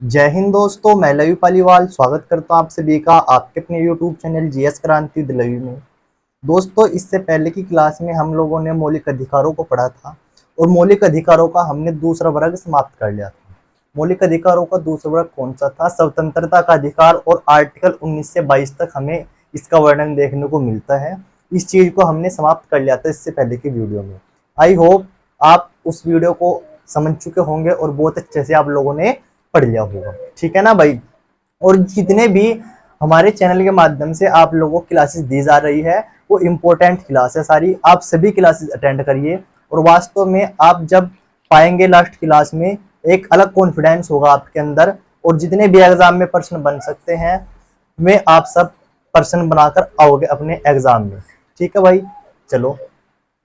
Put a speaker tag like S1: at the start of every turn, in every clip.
S1: जय हिंद दोस्तों, मैं लवी पालीवाल स्वागत करता हूं आप सभी का आपके अपने YouTube चैनल जीएस क्रांति दिल्ली में। दोस्तों, इससे पहले की क्लास में हम लोगों ने मौलिक अधिकारों को पढ़ा था और मौलिक अधिकारों का हमने दूसरा वर्ग समाप्त कर लिया था। मौलिक अधिकारों का दूसरा वर्ग कौन सा था? स्वतंत्रता का अधिकार, और आर्टिकल 19 से 22 तक हमें इसका वर्णन देखने को मिलता है। इस चीज को हमने समाप्त कर लिया था इससे पहले की वीडियो में। आई होप आप उस वीडियो को समझ चुके होंगे और बहुत अच्छे से आप लोगों ने पढ़ लिया होगा। ठीक है ना भाई? और जितने भी हमारे चैनल के माध्यम से आप लोगों को क्लासेस दी जा रही है वो इम्पोर्टेंट क्लास है सारी। आप सभी क्लासेस अटेंड करिए और वास्तव में आप जब पाएंगे लास्ट क्लास में एक अलग कॉन्फिडेंस होगा आपके अंदर, और जितने भी एग्जाम में पर्सन बन सकते हैं वे आप सब पर्सन बनाकर आओगे अपने एग्जाम में। ठीक है भाई, चलो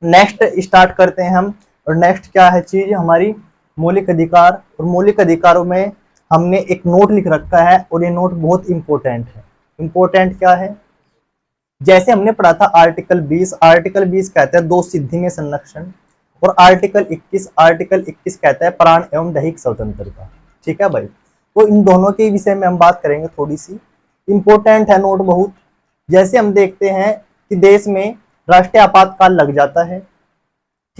S1: नेक्स्ट स्टार्ट करते हैं हम। और नेक्स्ट क्या है चीज हमारी? मौलिक अधिकार। और मौलिक अधिकारों में हमने एक नोट लिख रखा है और ये नोट बहुत इंपॉर्टेंट है। इंपॉर्टेंट क्या है? जैसे हमने पढ़ा था आर्टिकल 20। आर्टिकल 20 कहता है दो सिद्धि में संरक्षण, और आर्टिकल 21 कहता है प्राण एवं दैहिक स्वतंत्रता। ठीक है भाई, तो इन दोनों के विषय में हम बात करेंगे थोड़ी सी। इंपॉर्टेंट है नोट बहुत। जैसे हम देखते हैं कि देश में राष्ट्रीय आपातकाल लग जाता है।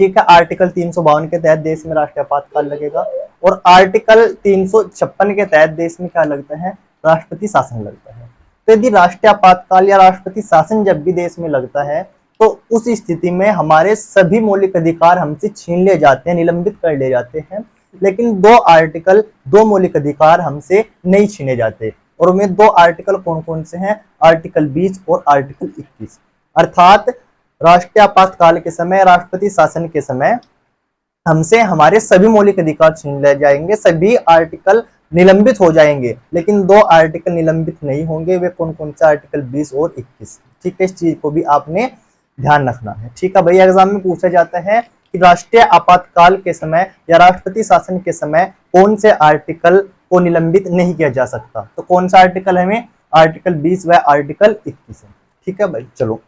S1: ठीक है, आर्टिकल 352 के तहत देश में राष्ट्रीय आपातकाल लगेगा, और आर्टिकल 356 के तहत देश में क्या लगता है? राष्ट्रपति शासन लगता है। तो यदि राष्ट्रीय आपातकाल या राष्ट्रपति शासन जब भी देश में लगता है तो उस स्थिति में हमारे सभी मौलिक अधिकार हमसे छीन ले जाते हैं, निलंबित कर ले जाते हैं। लेकिन दो मौलिक अधिकार हमसे नहीं छीने जाते, और उनमें दो आर्टिकल कौन कौन से हैं? आर्टिकल 20 और आर्टिकल 21। अर्थात राष्ट्रीय आपातकाल के समय, राष्ट्रपति शासन के समय हमसे हमारे सभी मौलिक अधिकार छीन ले जाएंगे, सभी आर्टिकल निलंबित हो जाएंगे। लेकिन दो आर्टिकल निलंबित नहीं होंगे, वे कौन कौन से? आर्टिकल 20 और 21। ठीक है, इस चीज को भी आपने ध्यान रखना है। ठीक है भाई, एग्जाम में पूछा जाता है कि राष्ट्रीय आपातकाल के समय या राष्ट्रपति शासन के समय कौन से आर्टिकल को निलंबित नहीं किया जा सकता? तो कौन सा आर्टिकल है? हमें आर्टिकल 20 व आर्टिकल 21 है। ठीक है भाई, चलो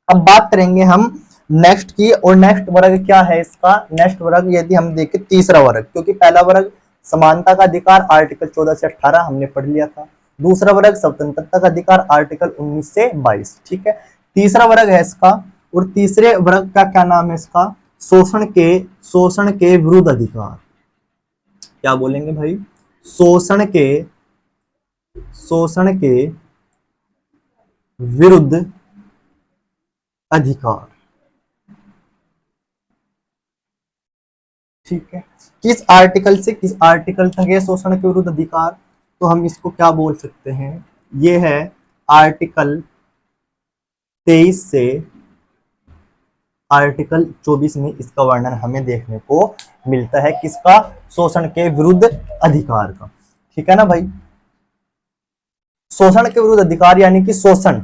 S1: अब बात करेंगे हम नेक्स्ट की। और नेक्स्ट वर्ग क्या है इसका? नेक्स्ट वर्ग यदि हम देखें तीसरा वर्ग, क्योंकि पहला वर्ग समानता का अधिकार आर्टिकल 14 से 18 हमने पढ़ लिया था। दूसरा वर्ग स्वतंत्रता का अधिकार आर्टिकल 19 से 22। ठीक है, तीसरा वर्ग है इसका। और तीसरे वर्ग का क्या नाम है इसका? शोषण के विरुद्ध अधिकार। क्या बोलेंगे भाई? शोषण के विरुद्ध अधिकार। ठीक है, किस आर्टिकल से किस आर्टिकल तक है शोषण के विरुद्ध अधिकार? तो हम इसको क्या बोल सकते हैं? ये है आर्टिकल 23 से आर्टिकल 24 में इसका वर्णन हमें देखने को मिलता है। किसका? शोषण के विरुद्ध अधिकार का। ठीक है ना भाई, शोषण के विरुद्ध अधिकार यानी कि शोषण।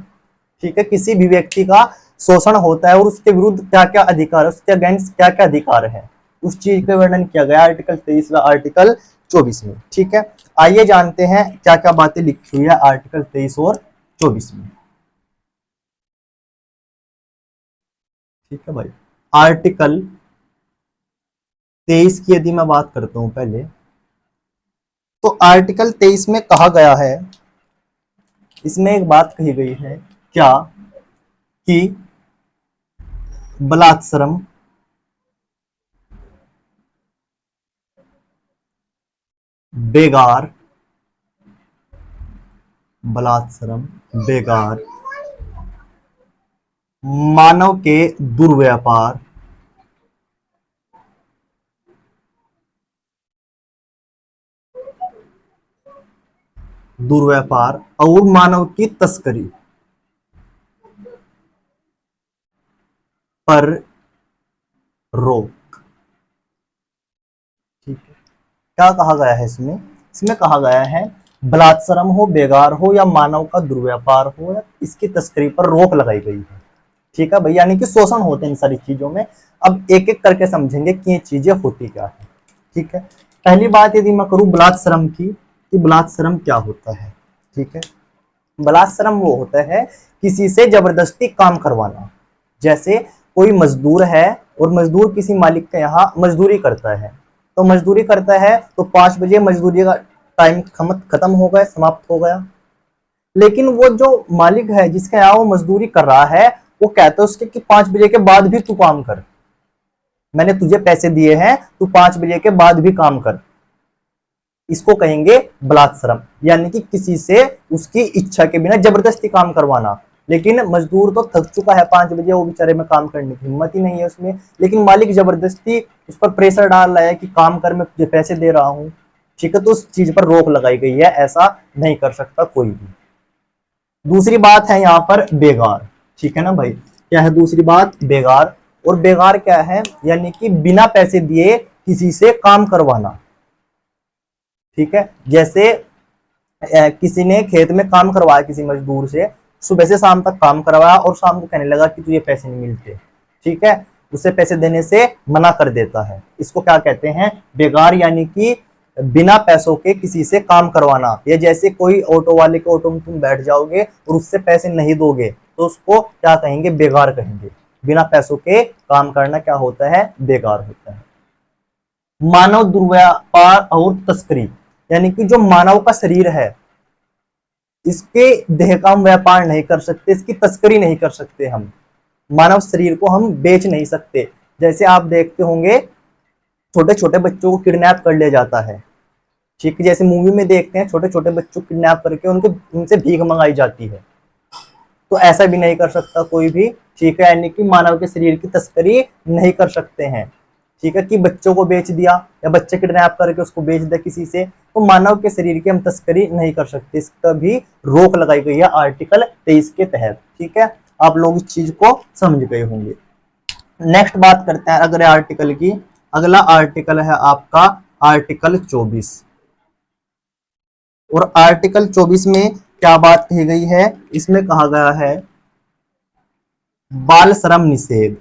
S1: ठीक है, किसी भी व्यक्ति का शोषण होता है और उसके विरुद्ध क्या क्या अधिकार है, उसके अगेंस्ट क्या क्या अधिकार है, उस चीज का वर्णन किया गया आर्टिकल 23 व आर्टिकल 24 में। ठीक है, आइए जानते हैं क्या क्या बातें लिखी हुई है आर्टिकल 23 और 24 में। ठीक है भाई, आर्टिकल 23 की यदि मैं बात करता हूं पहले, तो आर्टिकल 23 में कहा गया है, इसमें एक बात कही गई है क्या? कि बलात्सरम, बेगार, मानव के दुर्व्यापार, और मानव की तस्करी पर रोक। ठीक है, क्या कहा गया है इसमें? इसमें कहा गया है बलात्सरम हो, बेगार हो, या मानव का दुर्व्यापार हो, या इसकी तस्करी पर रोक लगाई गई है। ठीक है भाई, यानी कि शोषण होते हैं इन सारी चीजों में। अब एक एक करके समझेंगे कि ये चीजें होती क्या है। ठीक है, पहली बात यदि मैं करूं बलात्सरम की, कि बलात्सरम क्या होता है? ठीक है, बलात्सरम वो होता है किसी से जबरदस्ती काम करवाना। जैसे कोई मजदूर है और मजदूर किसी मालिक के यहाँ मजदूरी करता है, तो 5 बजे मजदूरी का टाइम खत्म हो गया, समाप्त हो गया। लेकिन वो जो मालिक है जिसके यहाँ वो मजदूरी कर रहा है, वो कहता है उसके कि 5 बजे के बाद भी तू काम कर, मैंने तुझे पैसे दिए हैं, तू 5 बजे के बाद भी काम कर। इसको कहेंगे बलात्श्रम, यानी कि किसी से उसकी इच्छा के बिना जबरदस्ती काम करवाना। लेकिन मजदूर तो थक चुका है 5 बजे, वो बेचारे में काम करने की हिम्मत ही नहीं है उसमें, लेकिन मालिक जबरदस्ती उस पर प्रेशर डाल रहा है कि काम कर, मैं तुझे पैसे दे रहा हूं। ठीक है, तो उस चीज पर रोक लगाई गई है, ऐसा नहीं कर सकता कोई भी। दूसरी बात है यहाँ पर बेगार। ठीक है ना भाई, क्या है दूसरी बात? बेगार। और बेगार क्या है? यानी कि बिना पैसे दिए किसी से काम करवाना। ठीक है, जैसे किसी ने खेत में काम करवाया किसी मजदूर से, सुबह से शाम तक काम करवाया और शाम को कहने लगा कि तुझे पैसे नहीं मिलते। ठीक है, उसे पैसे देने से मना कर देता है। इसको क्या कहते हैं? बेगार, यानी कि बिना पैसों के किसी से काम करवाना। या जैसे कोई ऑटो वाले के ऑटो में तुम बैठ जाओगे और उससे पैसे नहीं दोगे तो उसको क्या कहेंगे? बेगार कहेंगे। बिना पैसों के काम करना क्या होता है? बेगार होता है। मानव दुर्व्यापार और तस्करी, यानी कि जो मानव का शरीर है, इसके देह का हम व्यापार नहीं कर सकते, इसकी तस्करी नहीं कर सकते। हम मानव शरीर को हम बेच नहीं सकते। जैसे आप देखते होंगे छोटे छोटे बच्चों को किडनैप कर लिया जाता है। ठीक है, जैसे मूवी में देखते हैं छोटे छोटे बच्चों को किडनैप करके उनको उनसे भीख मंगाई जाती है, तो ऐसा भी नहीं कर सकता कोई भी। ठीक है, यानी कि मानव के शरीर की तस्करी नहीं कर सकते हैं। ठीक है, कि बच्चों को बेच दिया या बच्चे किडनैप करके उसको बेच दिया किसी से, तो मानव के शरीर की हम तस्करी नहीं कर सकते। इसका भी रोक लगाई गई है आर्टिकल 23 के तहत। ठीक है, आप लोग इस चीज को समझ गए होंगे। नेक्स्ट बात करते हैं अगले आर्टिकल की। अगला आर्टिकल है आपका आर्टिकल 24। और आर्टिकल 24 में क्या बात कही गई है? इसमें कहा गया है बाल श्रम निषेध।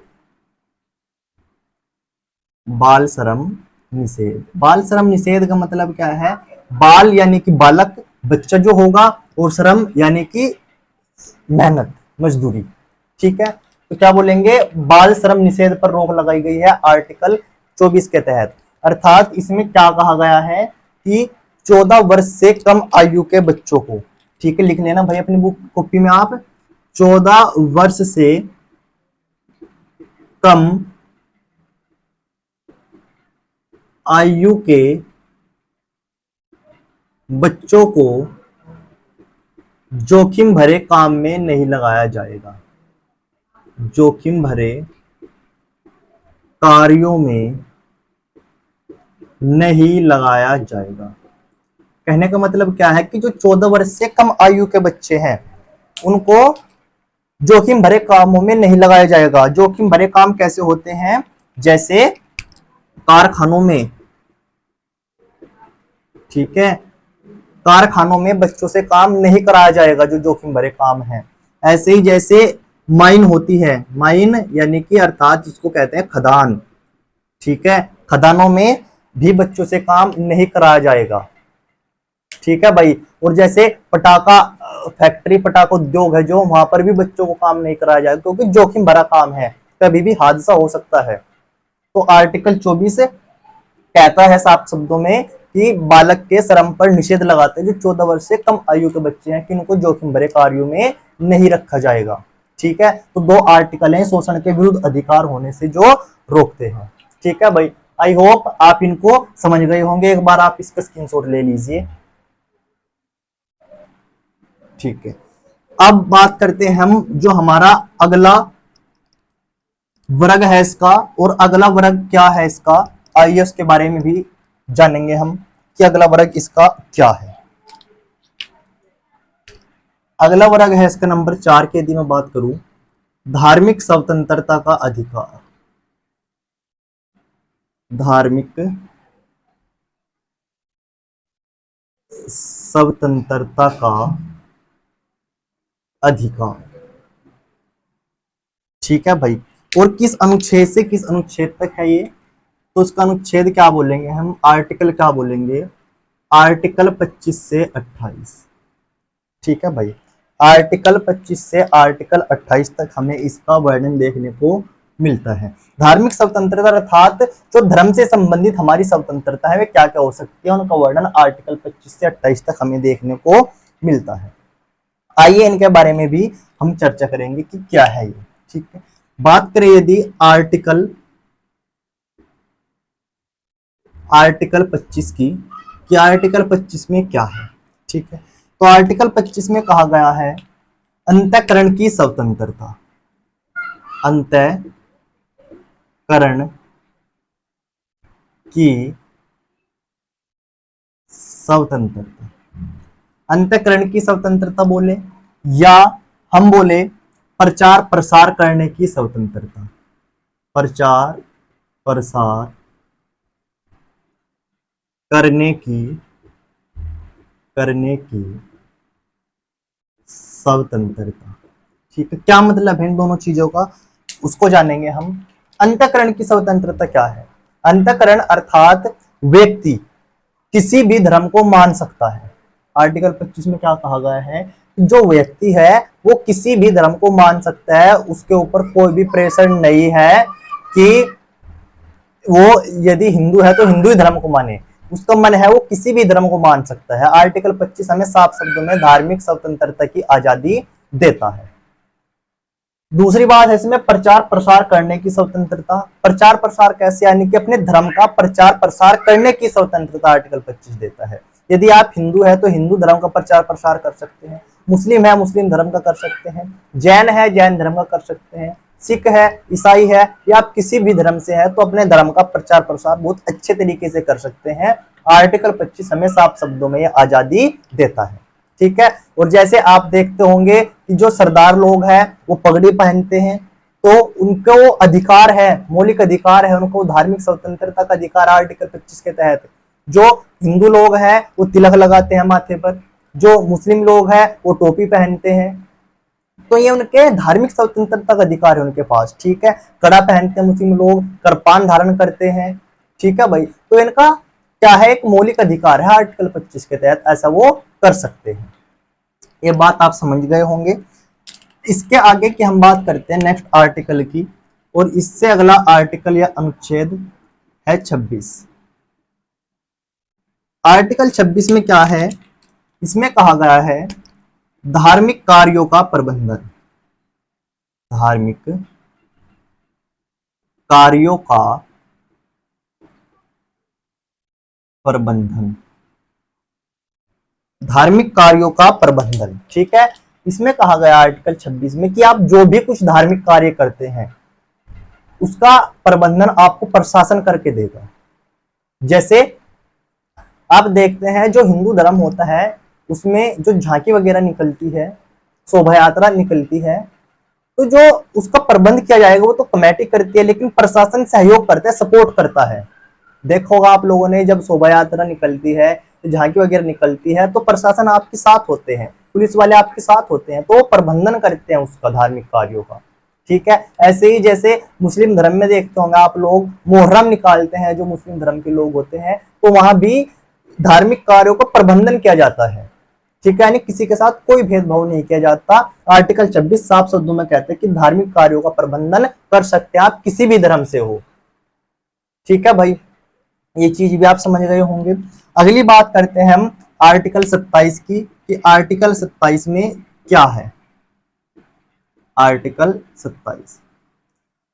S1: बाल श्रम निषेध। बाल श्रम निषेध का मतलब क्या है? बाल यानी कि बालक, बच्चा जो होगा, और श्रम यानी कि मेहनत, मजदूरी। ठीक है, तो क्या बोलेंगे? बाल श्रम निषेध पर रोक लगाई गई है आर्टिकल 24 के तहत। अर्थात इसमें क्या कहा गया है कि 14 वर्ष से कम आयु के बच्चों को, ठीक है, लिख लेना भाई अपनी बुक कॉपी में आप, 14 वर्ष से कम आयु के बच्चों को जोखिम भरे काम में नहीं लगाया जाएगा। जोखिम भरे कार्यों में नहीं लगाया जाएगा। कहने का मतलब क्या है कि जो 14 वर्ष से कम आयु के बच्चे हैं उनको जोखिम भरे कामों में नहीं लगाया जाएगा। जोखिम भरे काम कैसे होते हैं? जैसे कारखानों में, ठीक है, कारखानों में बच्चों से काम नहीं कराया जाएगा जो जोखिम भरे काम है। ऐसे ही जैसे माइन होती है, माइन यानी कि अर्थात जिसको कहते हैं खदान। ठीक है, खदानों में भी बच्चों से काम नहीं कराया जाएगा। ठीक है भाई, और जैसे पटाखा फैक्ट्री, पटाखा उद्योग है जो, वहां पर भी बच्चों को काम नहीं कराया जाएगा क्योंकि जोखिम भरा काम है, कभी भी हादसा हो सकता है। तो आर्टिकल 24 कहता है साफ शब्दों में कि बालक के श्रम पर निषेध लगाते हैं जो 14 वर्ष से कम आयु के बच्चे हैं कि उनको जोखिम भरे कार्यों में नहीं रखा जाएगा। ठीक है, तो 2 आर्टिकल हैं शोषण के विरुद्ध अधिकार होने से जो रोकते हैं। ठीक है भाई, आई होप आप इनको समझ गए होंगे। एक बार आप इसका स्क्रीनशॉट ले लीजिए। ठीक है, अब बात करते हैं हम जो हमारा अगला वर्ग है इसका, और अगला वर्ग क्या है इसका, आइए उसके बारे में भी जानेंगे हम कि अगला वर्ग इसका क्या है। अगला वर्ग है इसका नंबर 4 की यदि मैं बात करूं, धार्मिक स्वतंत्रता का अधिकार। धार्मिक स्वतंत्रता का अधिकार। ठीक है भाई, और किस अनुच्छेद से किस अनुच्छेद तक है ये? तो उसका अनुच्छेद क्या बोलेंगे हम, आर्टिकल क्या बोलेंगे? आर्टिकल 25 से 28। ठीक है भाई, आर्टिकल 25 से आर्टिकल 28 तक हमें इसका वर्णन देखने को मिलता है। धार्मिक स्वतंत्रता अर्थात जो धर्म से संबंधित हमारी स्वतंत्रता है वे क्या क्या हो सकती है, उनका वर्णन आर्टिकल 25 से 28 तक हमें देखने को मिलता है। आइए इनके बारे में भी हम चर्चा करेंगे कि क्या है ये। ठीक है, बात करें यदि आर्टिकल 25 की, कि आर्टिकल 25 में क्या है। ठीक है, तो आर्टिकल 25 में कहा गया है अंतःकरण की स्वतंत्रता, अंतःकरण की स्वतंत्रता। अंतःकरण की स्वतंत्रता बोले या हम बोले प्रचार प्रसार करने की स्वतंत्रता, प्रचार प्रसार करने की स्वतंत्रता। ठीक है, क्या मतलब है इन दोनों चीजों का, उसको जानेंगे हम। अंतःकरण की स्वतंत्रता क्या है? अंतःकरण अर्थात व्यक्ति किसी भी धर्म को मान सकता है। आर्टिकल 25 में क्या कहा गया है, जो व्यक्ति है वो किसी भी धर्म को मान सकता है, उसके ऊपर कोई भी प्रेशर नहीं है कि वो यदि हिंदू है तो हिंदू ही धर्म को माने, उसका मन है वो किसी भी धर्म को मान सकता है। आर्टिकल 25 हमें साफ शब्दों में धार्मिक स्वतंत्रता की आजादी देता है। दूसरी बात है इसमें प्रचार प्रसार करने की स्वतंत्रता। प्रचार प्रसार कैसे, यानी कि अपने धर्म का प्रचार प्रसार करने की स्वतंत्रता आर्टिकल 25 देता है। यदि आप हिंदू है तो हिंदू धर्म का प्रचार प्रसार कर सकते हैं, मुस्लिम है मुस्लिम धर्म का कर सकते हैं, जैन है जैन धर्म का कर सकते हैं, सिख है ईसाई है या आप किसी भी धर्म से है तो अपने धर्म का प्रचार प्रसार बहुत अच्छे तरीके से कर सकते हैं। आर्टिकल 25 हमें साफ शब्दों में यह आजादी देता है। ठीक है, और जैसे आप देखते होंगे कि जो सरदार लोग हैं वो पगड़ी पहनते हैं, तो उनको अधिकार है, मौलिक अधिकार है, उनको धार्मिक स्वतंत्रता का अधिकार आर्टिकल 25 के तहत। जो हिंदू लोग हैं वो तिलक लगाते हैं माथे पर, जो मुस्लिम लोग हैं वो टोपी पहनते हैं, तो ये उनके धार्मिक स्वतंत्रता का अधिकार है उनके पास। ठीक है, कड़ा पहनते हैं मुस्लिम लोग, कृपान धारण करते हैं। ठीक है भाई, तो इनका क्या है, एक मौलिक अधिकार है आर्टिकल 25 के तहत, ऐसा वो कर सकते हैं। ये बात आप समझ गए होंगे। इसके आगे की हम बात करते हैं नेक्स्ट आर्टिकल की, और इससे अगला आर्टिकल या अनुच्छेद है 26। आर्टिकल 26 में क्या है, इसमें कहा गया है धार्मिक कार्यों का प्रबंधन, धार्मिक कार्यों का प्रबंधन, धार्मिक कार्यों का प्रबंधन। ठीक है, इसमें कहा गया आर्टिकल 26 में कि आप जो भी कुछ धार्मिक कार्य करते हैं उसका प्रबंधन आपको प्रशासन करके देगा। जैसे आप देखते हैं जो हिंदू धर्म होता है उसमें जो झांकी वगैरह निकलती है, शोभा यात्रा निकलती है, तो जो उसका प्रबंध किया जाएगा वो तो कमेटी करती है, लेकिन प्रशासन सहयोग करता है, सपोर्ट करता है। देखा होगा आप लोगों ने, जब शोभा यात्रा निकलती है, झांकी वगैरह निकलती है, तो प्रशासन आपके साथ होते हैं, पुलिस वाले आपके साथ होते हैं, तो प्रबंधन करते हैं उसका, धार्मिक कार्यों का। ठीक है, ऐसे ही जैसे मुस्लिम धर्म में देखते होंगे आप लोग, मुहर्रम निकालते हैं जो मुस्लिम धर्म के लोग होते हैं, तो वहां भी धार्मिक कार्यों का प्रबंधन किया जाता है। ठीक है, यानी किसी के साथ कोई भेदभाव नहीं किया जाता। आर्टिकल 26 साफ शब्दों में कहते हैं कि धार्मिक कार्यों का प्रबंधन कर सकते हैं आप किसी भी धर्म से हो। ठीक है भाई, ये चीज भी आप समझ गए होंगे। अगली बात करते हैं हम आर्टिकल 27 की, कि आर्टिकल 27 में क्या है। आर्टिकल 27,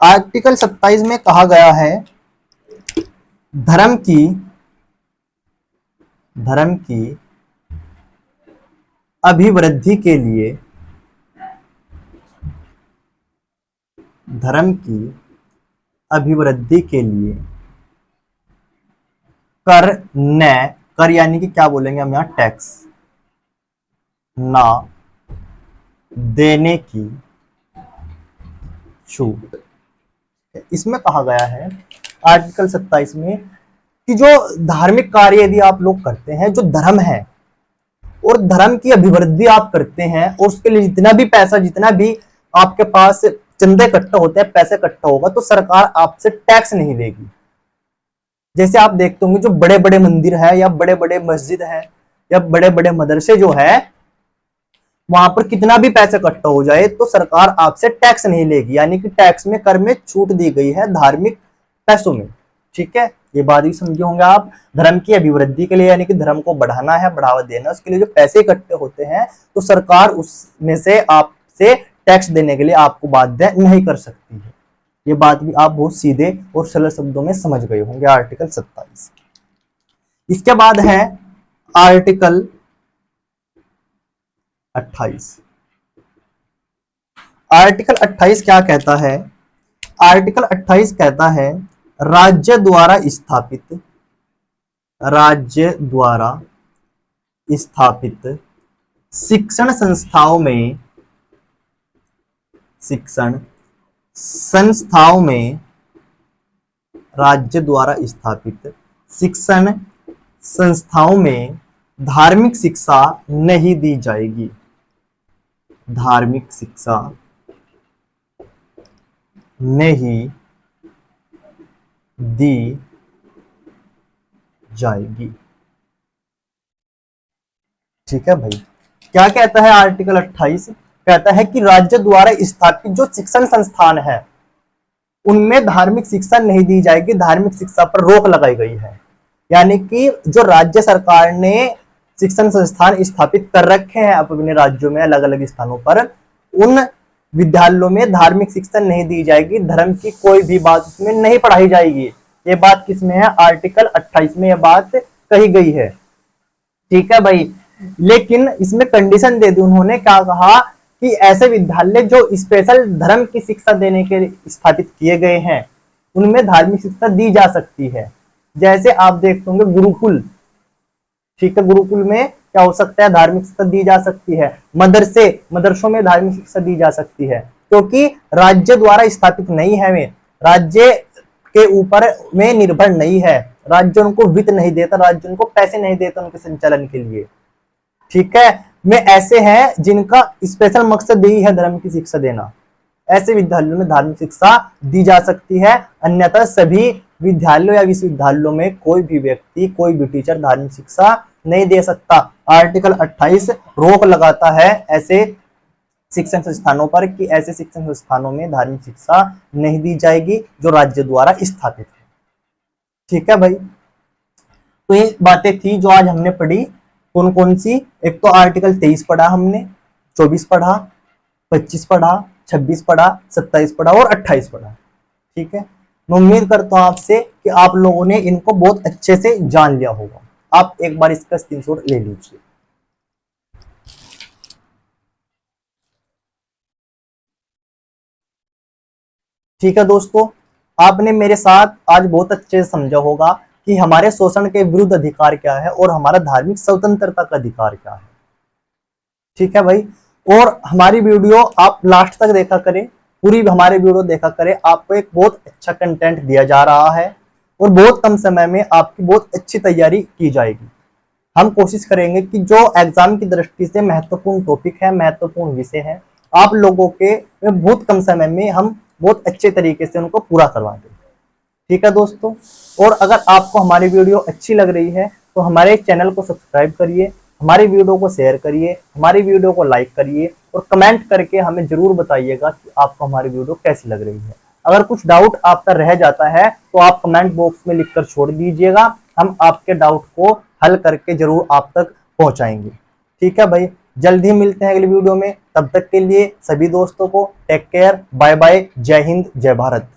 S1: आर्टिकल 27 में कहा गया है धर्म की अभिवृद्धि के लिए, धर्म की अभिवृद्धि के लिए कर न, कर यानी कि क्या बोलेंगे हम यहाँ, टैक्स ना देने की छूट। इसमें कहा गया है आर्टिकल 27 में कि जो धार्मिक कार्य यदि आप लोग करते हैं, जो धर्म है और धर्म की अभिवृद्धि आप करते हैं, और उसके लिए जितना भी पैसा, जितना भी आपके पास चंदे इकट्ठा होते हैं, पैसे इकट्ठा होगा, तो सरकार आपसे टैक्स नहीं लेगी। जैसे आप देखते होंगे जो बड़े बड़े मंदिर है या बड़े बड़े मस्जिद है या बड़े बड़े मदरसे जो है, वहां पर कितना भी पैसा इकट्ठा हो जाए तो सरकार आपसे टैक्स नहीं लेगी, यानी कि टैक्स में, कर में छूट दी गई है धार्मिक पैसों में। ठीक है, ये बात भी समझे होंगे आप। धर्म की अभिवृद्धि के लिए, यानी कि धर्म को बढ़ाना है, बढ़ावा देना, उसके लिए जो पैसे इकट्ठे होते हैं तो सरकार उसमें से आपसे टैक्स देने के लिए आपको बाध्य नहीं कर सकती है। ये बात भी आप बहुत सीधे और सरल शब्दों में समझ गए होंगे। आर्टिकल 27। इसके बाद है आर्टिकल 28। आर्टिकल 28 क्या कहता है? आर्टिकल 28 कहता है राज्य द्वारा स्थापित शिक्षण संस्थाओं में राज्य द्वारा स्थापित शिक्षण संस्थाओं में धार्मिक शिक्षा नहीं दी जाएगी। धार्मिक शिक्षा नहीं दी जाएगी। ठीक है भाई, क्या कहता है आर्टिकल 28? कहता है कि राज्य द्वारा स्थापित जो शिक्षण संस्थान है उनमें धार्मिक शिक्षा नहीं दी जाएगी, धार्मिक शिक्षा पर रोक लगाई गई है। यानी कि जो राज्य सरकार ने शिक्षण संस्थान स्थापित कर रखे हैं अपने राज्यों में अलग अलग स्थानों पर, उन विद्यालयों में धार्मिक शिक्षा नहीं दी जाएगी, धर्म की कोई भी बात उसमें नहीं पढ़ाई जाएगी। ये बात किसमें है? आर्टिकल 28 में यह बात कही गई है। ठीक है भाई, लेकिन इसमें कंडीशन दे दी उन्होंने। क्या कहा कि ऐसे विद्यालय जो स्पेशल धर्म की शिक्षा देने के स्थापित किए गए हैं उनमें धार्मिक शिक्षा दी जा सकती है। जैसे आप देखते होंगे गुरुकुल। ठीक है, गुरुकुल में क्या हो सकता है? धार्मिक शिक्षा दी जा सकती है। मदरसों में धार्मिक शिक्षा दी जा सकती है, क्योंकि राज्य द्वारा स्थापित नहीं है, वे राज्य के ऊपर में निर्भर नहीं है, राज्य उनको वित्त नहीं देता, राज्य उनको पैसे नहीं देता उनके संचालन के लिए। ठीक है, में ऐसे हैं जिनका स्पेशल मकसद यही है धर्म की शिक्षा देना, ऐसे विद्यालयों में धार्मिक शिक्षा दी जा सकती है। अन्यथा सभी विद्यालयों या विश्वविद्यालयों में कोई भी व्यक्ति, कोई भी टीचर धार्मिक शिक्षा नहीं दे सकता। आर्टिकल 28 रोक लगाता है ऐसे शिक्षण संस्थानों पर कि ऐसे शिक्षण संस्थानों में धार्मिक शिक्षा नहीं दी जाएगी जो राज्य द्वारा स्थापित है। ठीक है भाई, तो ये बातें थी जो आज हमने पढ़ी। कौन कौन सी? एक तो आर्टिकल 23 पढ़ा हमने, 24 पढ़ा, 25 पढ़ा, 26 पढ़ा, 27 पढ़ा और 28 पढ़ा। ठीक है, मैं उम्मीद करता हूं आपसे कि आप लोगों ने इनको बहुत अच्छे से जान लिया होगा। आप एक बार इसका स्क्रीनशॉट ले लीजिए। ठीक है दोस्तों, आपने मेरे साथ आज बहुत अच्छे से समझा होगा कि हमारे शोषण के विरुद्ध अधिकार क्या है और हमारा धार्मिक स्वतंत्रता का अधिकार क्या है। ठीक है भाई, और हमारी वीडियो आप लास्ट तक देखा करें, पूरी हमारे वीडियो देखा करें। आपको एक बहुत अच्छा कंटेंट दिया जा रहा है और बहुत कम समय में आपकी बहुत अच्छी तैयारी की जाएगी। हम कोशिश करेंगे कि जो एग्जाम की दृष्टि से महत्वपूर्ण टॉपिक है, महत्वपूर्ण विषय है, आप लोगों के बहुत कम समय में हम बहुत अच्छे तरीके से उनको पूरा करवा दें। ठीक है दोस्तों, और अगर आपको हमारी वीडियो अच्छी लग रही है तो हमारे चैनल को सब्सक्राइब करिए, हमारी वीडियो को शेयर करिए, हमारी वीडियो को लाइक करिए और कमेंट करके हमें जरूर बताइएगा कि आपको हमारी वीडियो कैसी लग रही है। अगर कुछ डाउट आपका रह जाता है तो आप कमेंट बॉक्स में लिखकर छोड़ दीजिएगा, हम आपके डाउट को हल करके जरूर आप तक पहुंचाएंगे। ठीक है भाई, जल्द ही मिलते हैं अगली वीडियो में। तब तक के लिए सभी दोस्तों को टेक केयर, बाय बाय, जय हिंद, जय भारत।